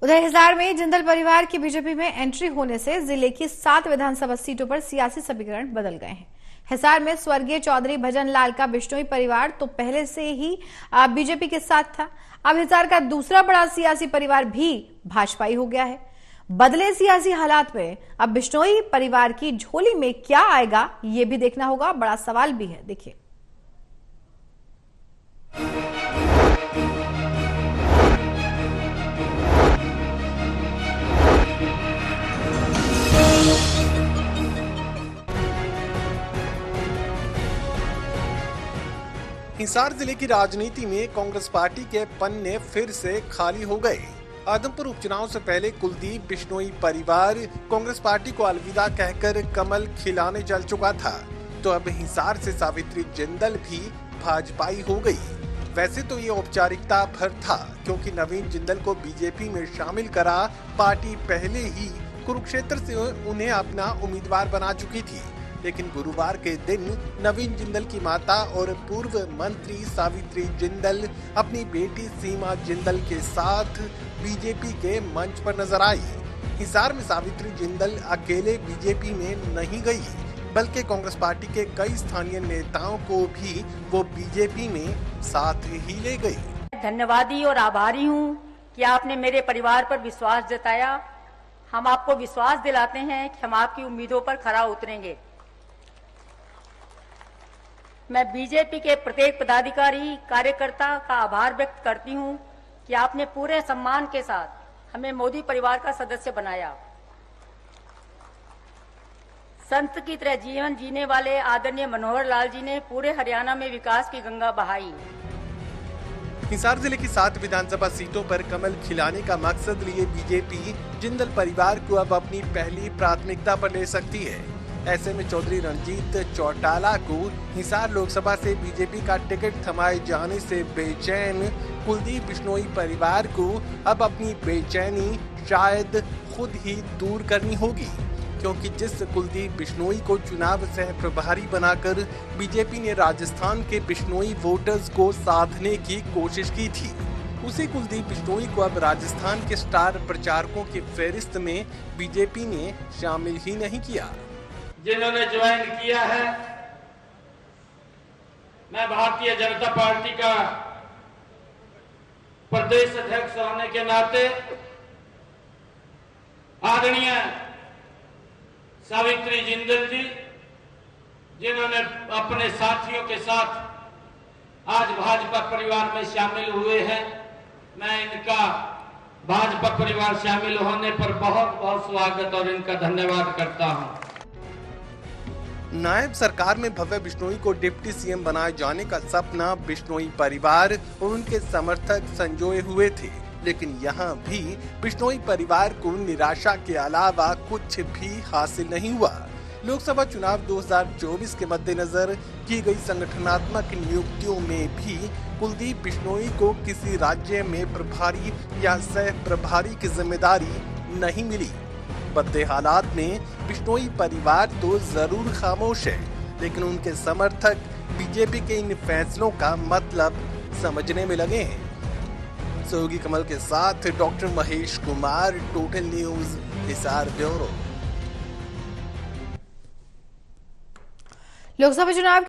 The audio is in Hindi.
उधर हिसार में जिंदल परिवार की बीजेपी में एंट्री होने से जिले की 7 विधानसभा सीटों पर सियासी समीकरण बदल गए हैं। हिसार में स्वर्गीय चौधरी भजन लाल का बिश्नोई परिवार तो पहले से ही बीजेपी के साथ था। अब हिसार का दूसरा बड़ा सियासी परिवार भी भाजपाई हो गया है। बदले सियासी हालात में अब बिश्नोई परिवार की झोली में क्या आएगा ये भी देखना होगा, बड़ा सवाल भी है। देखिए, हिसार जिले की राजनीति में कांग्रेस पार्टी के पन्ने फिर से खाली हो गए। आदमपुर उपचुनाव से पहले कुलदीप बिश्नोई परिवार कांग्रेस पार्टी को अलविदा कहकर कमल खिलाने चल चुका था, तो अब हिसार से सावित्री जिंदल भी भाजपाई हो गई। वैसे तो ये औपचारिकता भर था, क्योंकि नवीन जिंदल को बीजेपी में शामिल करा पार्टी पहले ही कुरुक्षेत्र से उन्हें अपना उम्मीदवार बना चुकी थी। लेकिन गुरुवार के दिन नवीन जिंदल की माता और पूर्व मंत्री सावित्री जिंदल अपनी बेटी सीमा जिंदल के साथ बीजेपी के मंच पर नजर आई। हिसार में सावित्री जिंदल अकेले बीजेपी में नहीं गई, बल्कि कांग्रेस पार्टी के कई स्थानीय नेताओं को भी वो बीजेपी में साथ ही ले गई। धन्यवादी और आभारी हूँ कि आपने मेरे परिवार पर विश्वास जताया। हम आपको विश्वास दिलाते हैं कि हम आपकी उम्मीदों पर खरा उतरेंगे। मैं बीजेपी के प्रत्येक पदाधिकारी कार्यकर्ता का आभार व्यक्त करती हूं कि आपने पूरे सम्मान के साथ हमें मोदी परिवार का सदस्य बनाया। संत की तरह जीवन जीने वाले आदरणीय मनोहर लाल जी ने पूरे हरियाणा में विकास की गंगा बहाई। हिसार जिले की 7 विधानसभा सीटों पर कमल खिलाने का मकसद लिए बीजेपी जिंदल परिवार को अब अपनी पहली प्राथमिकता पर ले सकती है। ऐसे में चौधरी रणजीत चौटाला को हिसार लोकसभा से बीजेपी का टिकट थमाए जाने से बेचैन कुलदीप बिश्नोई परिवार को अब अपनी बेचैनी शायद खुद ही दूर करनी होगी, क्योंकि जिस कुलदीप बिश्नोई को चुनाव सह प्रभारी बनाकर बीजेपी ने राजस्थान के बिश्नोई वोटर्स को साधने की कोशिश की थी, उसी कुलदीप बिश्नोई को अब राजस्थान के स्टार प्रचारकों की फहरिस्त में बीजेपी ने शामिल ही नहीं किया। जिन्होंने ज्वाइन किया है, मैं भारतीय जनता पार्टी का प्रदेश अध्यक्ष होने के नाते आदरणीय सावित्री जिंदल जी, जिन्होंने अपने साथियों के साथ आज भाजपा परिवार में शामिल हुए हैं, मैं इनका भाजपा परिवार शामिल होने पर बहुत बहुत स्वागत और इनका धन्यवाद करता हूं। नायब सरकार में भव्य बिश्नोई को डिप्टी सीएम बनाए जाने का सपना बिश्नोई परिवार और उनके समर्थक संजोए हुए थे, लेकिन यहाँ भी बिश्नोई परिवार को निराशा के अलावा कुछ भी हासिल नहीं हुआ। लोकसभा चुनाव 2024 के मद्देनजर की गई संगठनात्मक नियुक्तियों में भी कुलदीप बिश्नोई को किसी राज्य में प्रभारी या सह प्रभारी की जिम्मेदारी नहीं मिली। बदले हालात में बिश्नोई परिवार तो जरूर खामोश है, लेकिन उनके समर्थक बीजेपी के इन फैसलों का मतलब समझने में लगे हैं। सहयोगी कमल के साथ doctor Mahesh Kumar, total news Hisar bureau. Lok Sabha चुनाव